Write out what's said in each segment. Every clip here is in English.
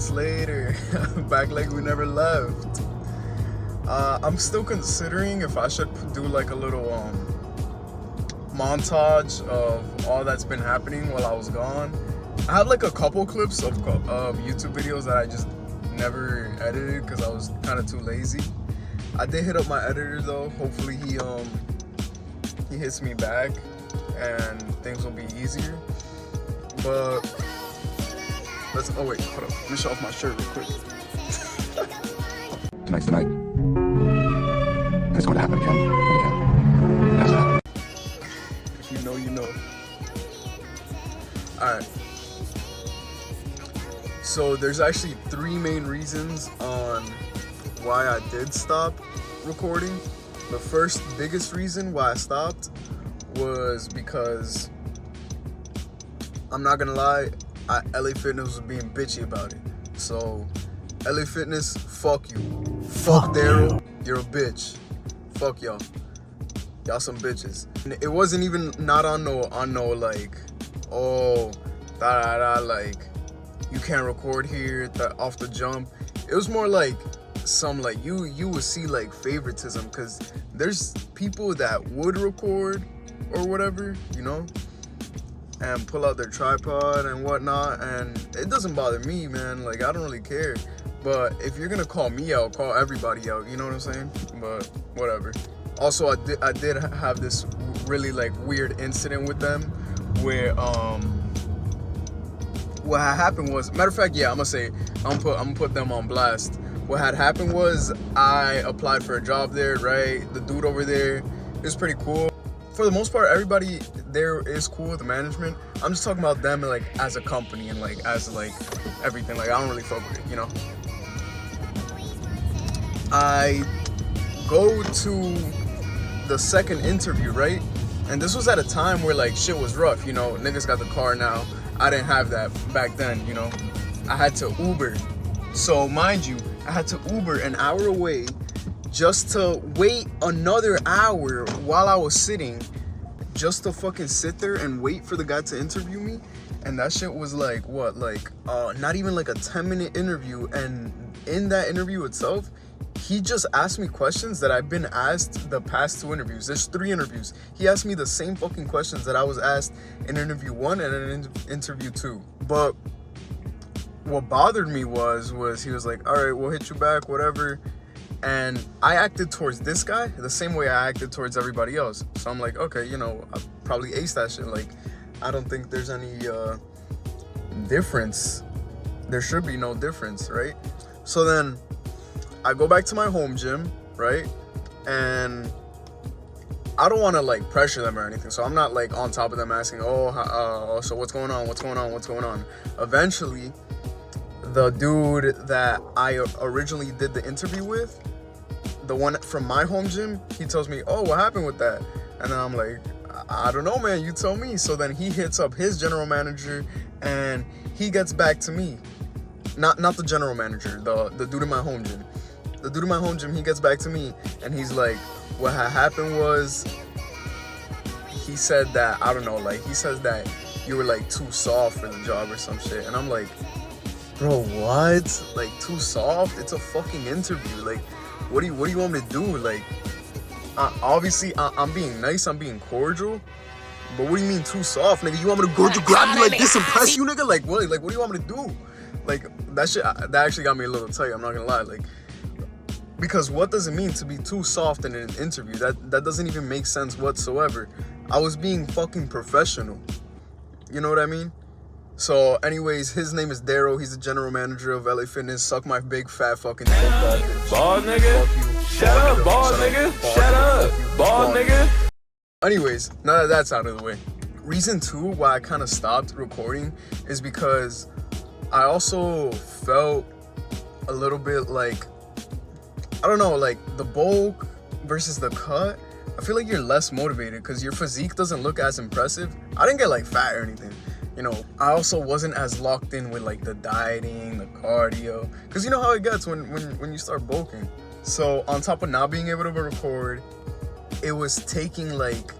months later, back like we never left. I'm still considering if I should do like a little montage of all that's been happening while I was gone. I have like a couple clips of YouTube videos that I just never edited because I was kind of too lazy. I did hit up my editor though. Hopefully he hits me back and things will be easier. But let's, oh wait, hold up. Let me show off my shirt real quick. Tonight's the night. And it's going to happen again and again. It has to happen. If you know, you know. Alright. So there's actually 3 main reasons on why I did stop recording. The first biggest reason why I stopped was because, I'm not gonna lie, LA Fitness was being bitchy about it. So LA Fitness, fuck you. Fuck Daryl, you're a bitch. Fuck y'all. Y'all some bitches. And it wasn't even not on no like, oh, like you can't record here off the jump. It was more like some like you would see like favoritism, because there's people that would record or whatever, you know, and pull out their tripod and whatnot, and it doesn't bother me, man. Like, I don't really care. But if you're gonna call me out, call everybody out, you know what I'm saying? But whatever. Also, I did have this really like weird incident with them where what had happened was, matter of fact, yeah, I'm gonna put them on blast. What had happened was I applied for a job there, right? The dude over there, it was pretty cool. For the most part, everybody there is cool with the management. I'm just talking about them like as a company and like as like everything. Like, I don't really fuck with it, you know? I go to the second interview, right? And this was at a time where like shit was rough, you know? Niggas got the car now. I didn't have that back then, you know? I had to Uber. So mind you, I had to Uber an hour away just to wait another hour while I was sitting, just to fucking sit there and wait for the guy to interview me. And that shit was like, what, like, not even like a 10-minute interview. And in that interview itself, he just asked me questions that I've been asked the past 2 interviews. There's 3 interviews. He asked me the same fucking questions that I was asked in interview 1 and in interview 2. But what bothered me was he was like, all right, we'll hit you back, whatever. And I acted towards this guy the same way I acted towards everybody else. So I'm like, okay, you know, I probably aced that shit. Like, I don't think there's any difference. There should be no difference, right? So then I go back to my home gym, right? And I don't want to like pressure them or anything. So I'm not like on top of them asking, oh, so what's going on? What's going on? What's going on? Eventually, the dude that I originally did the interview with, the one from my home gym, he tells me, oh, what happened with that? And then I'm like, I don't know, man, you tell me. So then he hits up his general manager and he gets back to me. Not the general manager, the dude in my home gym. The dude in my home gym, he gets back to me and he's like, what had happened was, he said that, I don't know, like, he says that you were like too soft for the job or some shit. And I'm like, bro, what? Like, too soft? It's a fucking interview. Like, what do you want me to do? Like, obviously, I'm being nice, I'm being cordial. But what do you mean too soft, nigga? You want me to go to grab you like this, impress you, nigga? Like, what? Like, what do you want me to do? Like, that shit, that actually got me a little tight, I'm not gonna lie. Like, because what does it mean to be too soft in an interview? That doesn't even make sense whatsoever. I was being fucking professional. You know what I mean? So anyways, his name is Daryl. He's the general manager of LA Fitness. Suck my big fat fucking dick. Bald nigga. Shut up, bald nigga. Shut up, bald nigga. Anyways, now that that's out of the way. Reason 2 why I kind of stopped recording is because I also felt a little bit like, I don't know, like the bulk versus the cut. I feel like you're less motivated because your physique doesn't look as impressive. I didn't get like fat or anything. You know, I also wasn't as locked in with like the dieting, the cardio, because you know how it gets when you start bulking. So on top of not being able to record, it was taking like,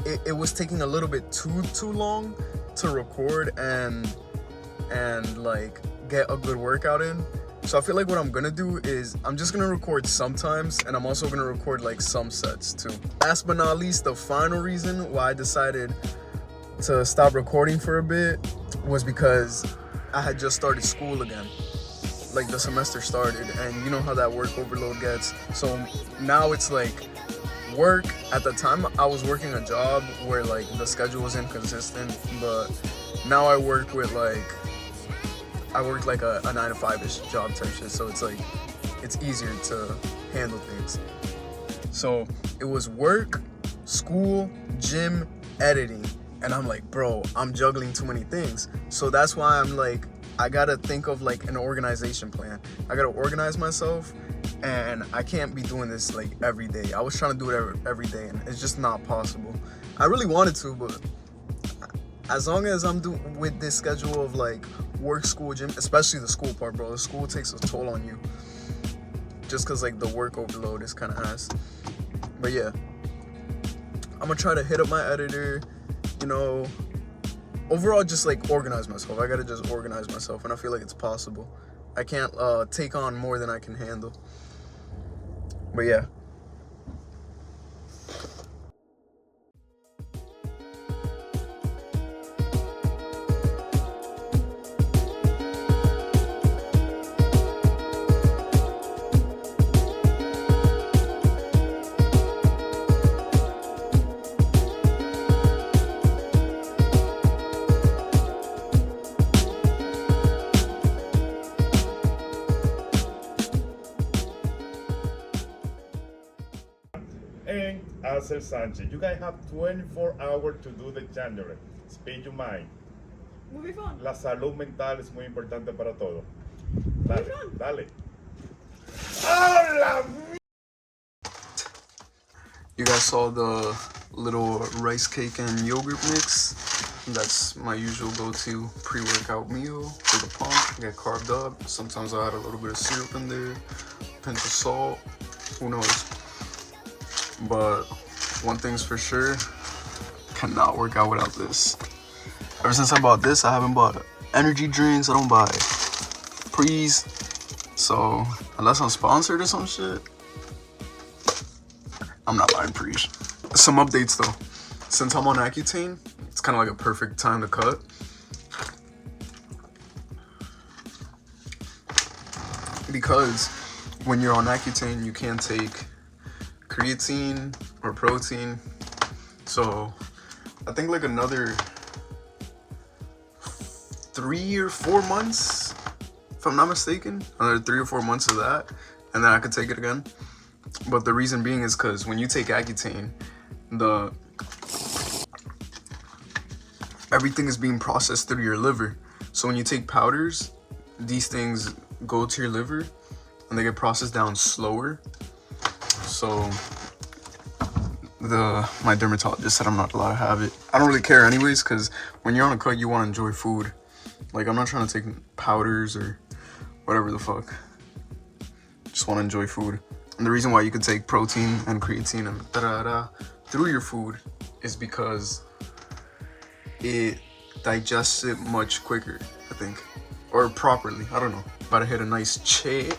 it was taking a little bit too long to record and like get a good workout in. So I feel like what I'm gonna do is I'm just gonna record sometimes, and I'm also gonna record like some sets too. Last but not least, the final reason why I decided to stop recording for a bit was because I had just started school again. Like the semester started, and you know how that work overload gets. So now it's like work. At the time I was working a job where like the schedule was inconsistent, but now I work with like a 9-to-5-ish job type shit, so it's like it's easier to handle things. So it was work, school, gym, editing, and I'm like, bro, I'm juggling too many things. So that's why I'm like, I gotta think of like an organization plan. I gotta organize myself, and I can't be doing this like every day. I was trying to do it every day, and it's just not possible. I really wanted to, but as long as I'm doing with this schedule of like work, school, gym, especially the school part, bro. The school takes a toll on you, just cause like the work overload is kind of ass. But yeah, I'm gonna try to hit up my editor, you know. Overall, just like organize myself. I gotta just organize myself, and I feel like it's possible. I can't take on more than I can handle. But yeah. And Arcel Sanchez, you guys have 24 hours to do the January. Speed your mind. Will be fun. La salud mental es muy importante para todos. Dale, dale. ¡Hola! You guys saw the little rice cake and yogurt mix. That's my usual go-to pre-workout meal for the pump. I get carved up. Sometimes I add a little bit of syrup in there, pinch of salt, who knows. But one thing's for sure, cannot work out without this. Ever since I bought this, I haven't bought energy drinks. I don't buy Prees. So unless I'm sponsored or some shit, I'm not buying Prees. Some updates though. Since I'm on Accutane, it's kind of like a perfect time to cut. Because when you're on Accutane, you can't take creatine or protein. So I think like another 3 or 4 months, if I'm not mistaken, another 3 or 4 months of that, and then I could take it again. But the reason being is because when you take Accutane, everything is being processed through your liver. So when you take powders, these things go to your liver and they get processed down slower. So my dermatologist said I'm not allowed to have it. I don't really care anyways, because when you're on a cut, you want to enjoy food. Like, I'm not trying to take powders or whatever the fuck. Just want to enjoy food. And the reason why you could take protein and creatine and through your food is because it digests it much quicker, I think. Or properly, I don't know. About to hit a nice check.